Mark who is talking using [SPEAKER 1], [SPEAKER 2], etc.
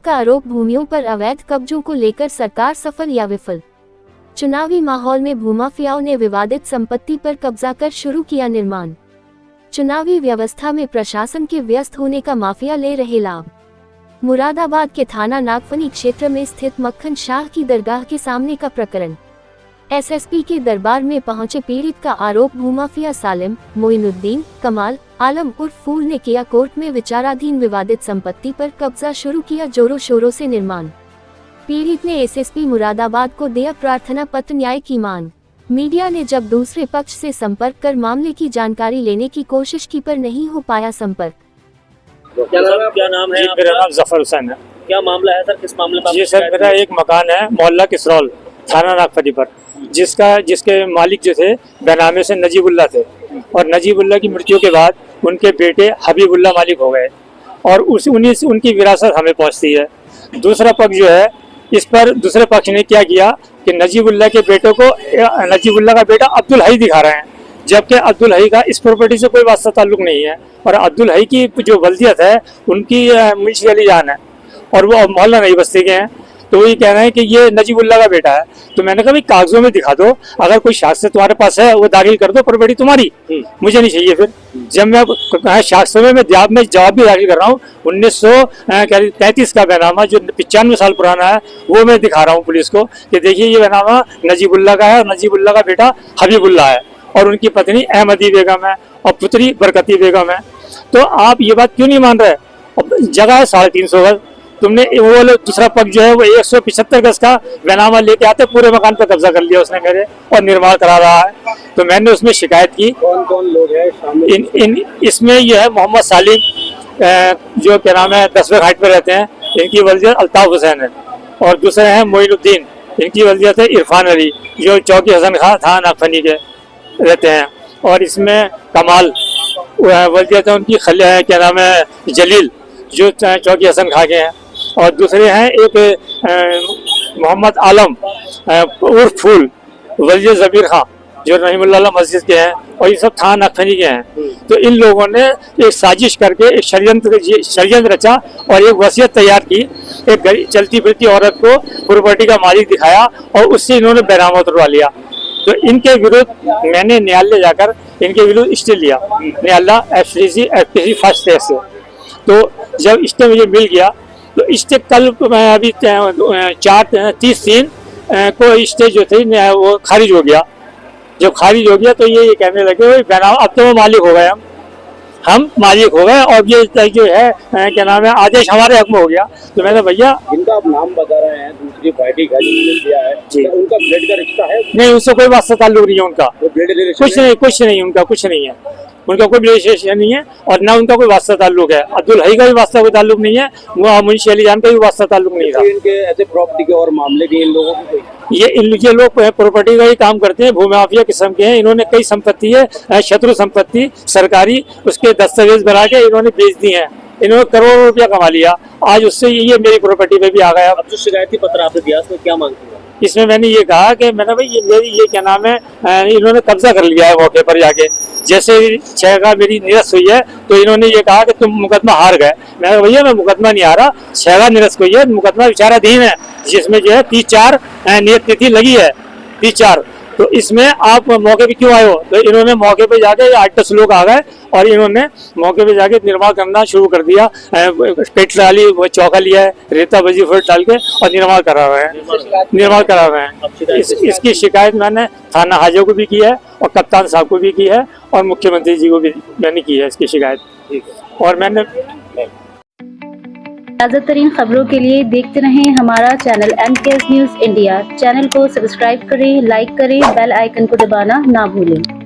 [SPEAKER 1] का आरोप, भूमियों पर अवैध कब्जों को लेकर सरकार सफल या विफल। चुनावी माहौल में भूमाफियाओं ने विवादित संपत्ति पर कब्जा कर शुरू किया निर्माण। चुनावी व्यवस्था में प्रशासन के व्यस्त होने का माफिया ले रहे लाभ। मुरादाबाद के थाना नागफनी क्षेत्र में स्थित मक्खन शाह की दरगाह के सामने का प्रकरण। एसएसपी के दरबार में पहुंचे पीड़ित का आरोप, भूमाफिया सालिम, मोइनुद्दीन, कमाल, आलम उर्फ फूल ने किया कोर्ट में विचाराधीन विवादित संपत्ति पर कब्जा शुरू किया जोरों शोरों से निर्माण। पीड़ित ने एसएसपी मुरादाबाद को दिया प्रार्थना पत्र, न्याय की मांग। मीडिया ने जब दूसरे पक्ष से संपर्क कर मामले की जानकारी लेने की कोशिश की पर नहीं हो पाया संपर्क।
[SPEAKER 2] क्या नाम है?
[SPEAKER 3] मेरा नाम जफर हुसैन है।
[SPEAKER 2] क्या मामला है सर? किस मामले पर?
[SPEAKER 3] जी सर, मेरा एक मकान है मोहल्ला किसरौल, थाना नागफनी पर, जिसके मालिक जो थे बेनामे से नजीबुल्ला थे, और नजीबुल्ला की मृत्यु के बाद उनके बेटे हबीबुल्ला मालिक हो गए, और उन्हीं से उनकी विरासत हमें पहुंचती है। दूसरा पक्ष जो है, इस पर दूसरे पक्ष ने क्या किया कि नजीबुल्ला के बेटों को नजीबुल्ला का बेटा अब्दुल हई दिखा रहे हैं, जबकि अब्दुल हई का इस प्रॉपर्टी से कोई वास्ता ताल्लुक नहीं है, और अब्दुल हई की जो वल्दियत है उनकी मुंशी अली जान है, और वो मोहल्ला नई बस्ती के हैं। तो वही कह रहे हैं कि ये नजीबुल्ला का बेटा है। तो मैंने कहा भाई कागजों में दिखा दो, अगर कोई शास्त्र तुम्हारे पास है वो दाखिल कर दो, प्रॉपर्टी तुम्हारी, मुझे नहीं चाहिए। फिर जब मैं शास्त्र में जवाब भी दाखिल कर रहा हूँ, 1933 का बैनामा जो 95 साल पुराना है, वो मैं दिखा रहा हूँ पुलिस को कि देखिए ये बैनामा नजीबुल्ला का है, और नजीबुल्ला का बेटा हबीबुल्ला है, और उनकी पत्नी अहमदी बेगम है, और पुत्री बरकती बेगम है। तो आप ये बात क्यों नहीं मान रहे? जगह है 350 गज, तुमने वो दूसरा पक्ष जो है वो 175 गज का बैनामा लेके आते पूरे मकान पर कब्जा कर लिया उसने मेरे, और निर्माण करा रहा है। तो मैंने उसमें शिकायत की।
[SPEAKER 2] कौन कौन लोग हैं शामिल?
[SPEAKER 3] इसमें यह है मोहम्मद सालिम, जो क्या नाम है 10वें घाट पर रहते हैं, इनकी वल्दियत अल्ताफ हुसैन है, और दूसरे हैं मोइनुद्दीन, इनकी वल्दियत है इरफान अली, जो चौकी हसन खां थाना नागफनी के रहते हैं, और इसमें कमाल वल्दियत है उनकी क्या नाम है जलील, जो चौकी हसन खां के हैं, और दूसरे हैं एक मोहम्मद आलम उर्फ फूल, वल्दियत जबीर खां, जो रहीमुल्लाह मस्जिद के हैं, और ये सब थाना नागफनी के हैं। तो इन लोगों ने एक साजिश करके एक षड्यंत्र रचा और एक वसीयत तैयार की, एक चलती फिरती औरत को प्रॉपर्टी का मालिक दिखाया, और उससे इन्होंने बैनामा उतरवा लिया। तो इनके विरुद्ध मैंने न्यायालय जाकर इनके विरुद्ध स्टे लिया, न्यायालय FTC फर्स्ट स्टेज से। तो जब स्टे मुझे मिल गया, तो स्टे कल अभी 30/3 को स्टे जो थे वो खारिज हो गया। जब खारिज हो गया तो ये कहने लगे बैनामा, अब तो वो मालिक हो गए, हम मालिक हो गए, और ये जो है क्या नाम है आदेश हमारे हक में हो गया। तो मैंने भैया,
[SPEAKER 2] जिनका आप नाम बता रहे हैं दूसरी पार्टी का जिन्होंने दिया है, उनका ब्लड का रिश्ता है?
[SPEAKER 3] नहीं, उससे कोई वास्ता ताल्लुक नहीं है उनका, कुछ नहीं उनका, कुछ नहीं है उनका, कोई रिलेशन नहीं है, और ना उनका कोई वास्ता ताल्लुक है। अब्दुल हई का भी वास्ता कोई ताल्लुक नहीं है, वो मुंशी अली जान का भी वास्ता ताल्लुक नहीं था।
[SPEAKER 2] इनके ऐसे प्रॉपर्टी के और मामले भी इन लोगों को
[SPEAKER 3] ये लोग प्रॉपर्टी का ही काम करते हैं, भूमाफिया किस्म के हैं। इन्होंने कई संपत्ति है, शत्रु संपत्ति सरकारी, उसके दस्तावेज बना के इन्होंने बेच दी हैं। इन्होंने करोड़ों रुपया कमा लिया, आज उससे ये मेरी प्रॉपर्टी पे भी आ गया।
[SPEAKER 2] अब जो शिकायती पत्र आपने दिया उसमें क्या मांगते हैं?
[SPEAKER 3] इसमें मैंने ये कहा कि मैंने भाई ये क्या नाम है, इन्होंने कब्जा कर लिया है मौके पर जाके। जैसे 6 का मेरी निरस्त हुई है, तो इन्होंने ये कहा कि तुम मुकदमा हार गए। मैं भैया मैं मुकदमा नहीं हारा, 6 का निरस्त हुई है, मुकदमा विचाराधीन है, जिसमें जो है 30/4 नियत तिथि लगी है, 30/4। तो इसमें आप मौके पे क्यों आए हो? तो इन्होंने मौके पे जाके 8-10 लोग आ गए, और इन्होंने मौके पे जाके निर्माण करना शुरू कर दिया। पेट डाली, वो चौका लिया है, रेता बजी फुट डाल के, और निर्माण करा रहे हैं। इसकी शिकायत मैंने थाना हाजो को भी की है, और कप्तान साहब को भी की है, और मुख्यमंत्री जी को भी मैंने की है इसकी शिकायत। और मैंने
[SPEAKER 4] ताज़ा तरीन खबरों के लिए देखते रहें हमारा channel MKS news India. Channel को सब्सक्राइब करें, लाइक करें, बेल आइकन को दबाना ना भूलें।